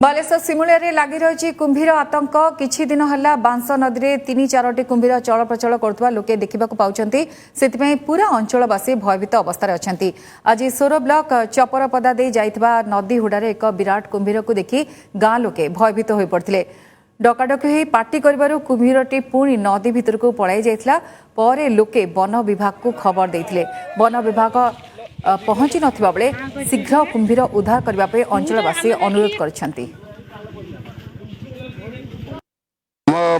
बालेश्वर सिमुलिया लगी रही कुंभीर आतंक किछि दिन हला बांस नदी में 3-4टी कुंभीर चल प्रचल करुवा लोके देखा से पूरा अंचलवासी भयभीत अवस्था अच्छा। आज सोर ब्लॉक चपरपदा दे जाइथिबा नदी हुडार एक विराट कुंभीर को देखि गाँ लोके भयभीत हो पड़ते। डकाडकी हो पार्टी कर कुंभीरटी पुणी नदी भितर को पलाई जाइथिला परे लोके वन विभाग को खबर देइथिले। वन विभाग पहुंची नथिबा बेले शीघ्र कुंभीर उद्धार करने अंचलवासी अनुरोध करछंती।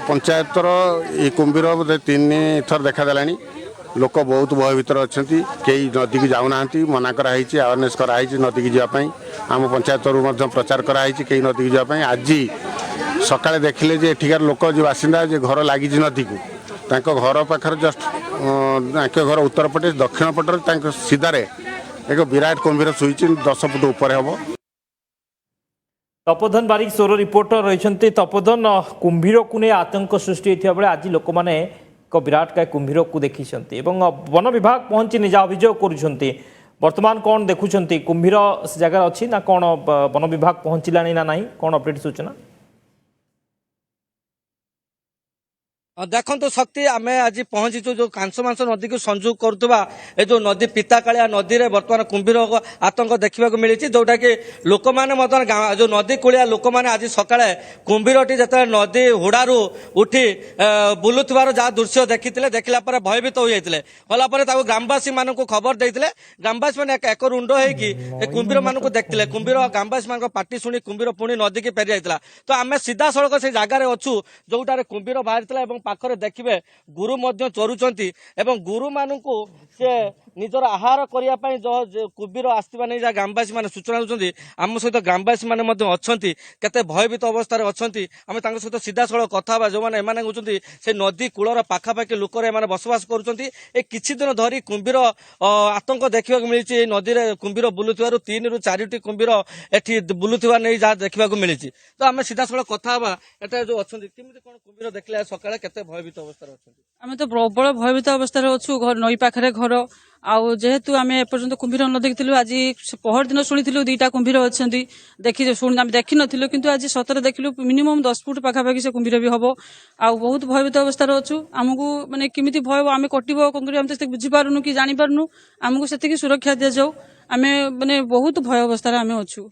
पंचायतर ये कुंभीर बोधे 3 थर देखा देलानी। लोक बहुत भयभीत अच्छा। कई नदी की जाऊना मना कराई अवेयरनेस कराई नदी की जावाई। आम पंचायतर प्रचार कराई कई नदी की जावाई। आज सकाଳେ देखिले जे एठिकार लोक जो बासिंदा जे घर लगी नदी को घर पाखर जस्ट घर उत्तर पटे दक्षिण पटर सीधारे एक विराट कुंभीर शुई 10 फुट ऊपर हम। तपोधन बारिक सोर रिपोर्टर रही। तपोधन कुंभीर को नहीं आतंक सृष्टि होता बेले आज लोक मैंने एक विराट काय कुंभीर को देखी वन विभाग पहुंची निजा अभियोग कर बर्तमान कौन देखुं कुंभीर से जगह अच्छी ना कौन वन विभाग पहुंचला ना ना कौन अपडेट सूचना देखो तो शक्ति आम आज पहुंचीचु जो कांसमांस नदी को संযোଗ करुवा ए जो नदी पिताकालिया नदी में बर्तमान कुंभीर आतंक देखा मिली जोटा कि लोक मैंने जो नदी कूलिया लोक मैंने आज सकाଳେ कुंभीरटी जिते नदी हुड़ारू उठी बुलुथार जहाँ दृश्य देखी देखला भयभीत हो जाते गलापर ग्रामवासी मान खबर देते। ग्रामवासी मैंने एक रुंड हो कुंभीर मान देखते कुंभीर ग्रामवासी मान पार्टी शुणी कुंभीर पुणी नदी की फेरी जाता। तो आम सीधा सड़क से जगार अच्छु जोटार कुंभीर बाहरी पाखरे देखिए गुरु चरुचंती एवं गुरु मानू से निजर आहार करने जो कुंभीर आसवा नहीं जहाँ ग्रामवासी मैंने सूचना दूसरी आम सहित ग्रामवासी मैंने केते भयभीत अवस्था अच्छा। आम सहित सीधा सड़क कथा जो मैंने होती से नदी कूलर पाखापाखि लोक बसवास कर किछि दिन धरी कुंभीर आतंक देखा मिली। नदी में कुंभीर बुलुथिबारु 3 ରୁ 4ଟି कुंभीर एठी बुलुथिबा नहीं जहाँ देखा मिली। तो आम सीधा सड़क कथा एटा जो अच्छा केମିତି कौन कुंभीर देखले सकाळे केते भयभीत अवस्था अच्छा। आम तो प्रबल भयभीत अवस्था अच्छु नई पाखे घर आउ जेहेतु आम एपर्यंत कुंभीर न देखिलु आज पहर दिन शुणी 2टा कुंभीर अच्छा देखी आम देखी नु कि आज सतरे देखिलु मिनिमम 10 फुट पाखापाखि से कुंभीर भी हम आ बहुत भयभीत अवस्था अच्छु। आमको माने किमिति भय आम कटिबो कंकरी आम तो बुझी पारुनु कि जानि पारुनु आमको सेतिकी सुरक्षा दिया जाऊ। आम माने बहुत भय अवस्था आम अच्छु।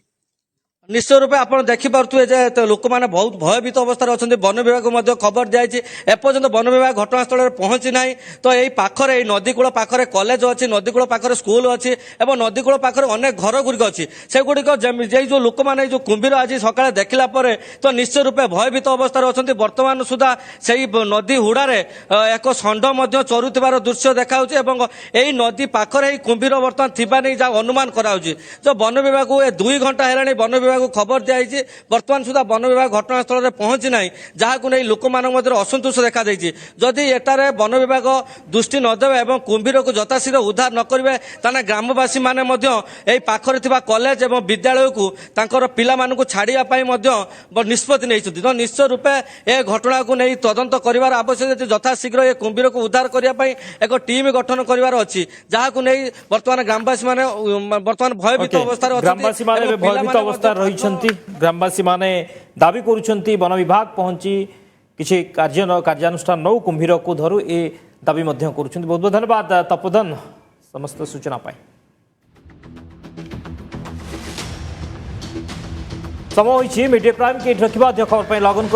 निश्चय रूपे आप देखिपे लोक मैंने बहुत भयभीत अवस्था अच्छा। वन विभाग खबर दी एपर्यंत वन विभाग घटनास्थल में पहुंची ना। तो यही पाखरे नदीकूल पाखरे कॉलेज अच्छी नदीकूल पाखरे स्कूल अच्छी और नदीकूल पाखरे अनेक घर गुड़िक अच्छी से गुड़िक जो लोक मैंने जो कुंभीर आज सकाଳେ देखला तो निश्चय रूपे भयभीत अवस्था अच्छा। बर्तमान सुधा से नदी हुड़ारे एक षंढ चरुथिबार दृश्य देखा यही नदी पाखरे ही कुंभीर बर्तमान थिबा नहीं जहाँ अनुमान कराउछि। जो वन विभाग 2 घंटा है वन विभाग खबर दी बर्तमान सुधा वन विभाग घटनास्थल में पहुंची ना जहाँ को नहीं लोक असंतोष देखा देती। जदि एटारे वन विभाग दृष्टि नदेवे और कुंभीर को यथाशीघ्र उद्धार न करेंगे ताना ग्रामवासी मैंने पाखरे थिबा कॉलेज और विद्यालय को तांकर पिला मानकु छाड़ियापाई निष्पत्ति नहीं। तो निश्चय रूपे ए घटना को नहीं तदंत कर आवश्यक यथाशीघ्र ये कुंभीर को उद्धार करने एक टीम गठन करार अच्छी जहाँ को नहीं बर्तमान ग्रामवासी मैंने बर्तमान भयभीत अवस्था ग्रामवासी माने दाबी करुछंती वन विभाग पहुंची किसी कार्यानुष्ठान नौ कुंभीर को धरू ए दाबी मध्य करुछंती। बहुत बहुत धन्यवाद तपोधन समस्त सूचना पाई। समय होइछि मीडिया प्राइम के रखिबा खबर लॉग इन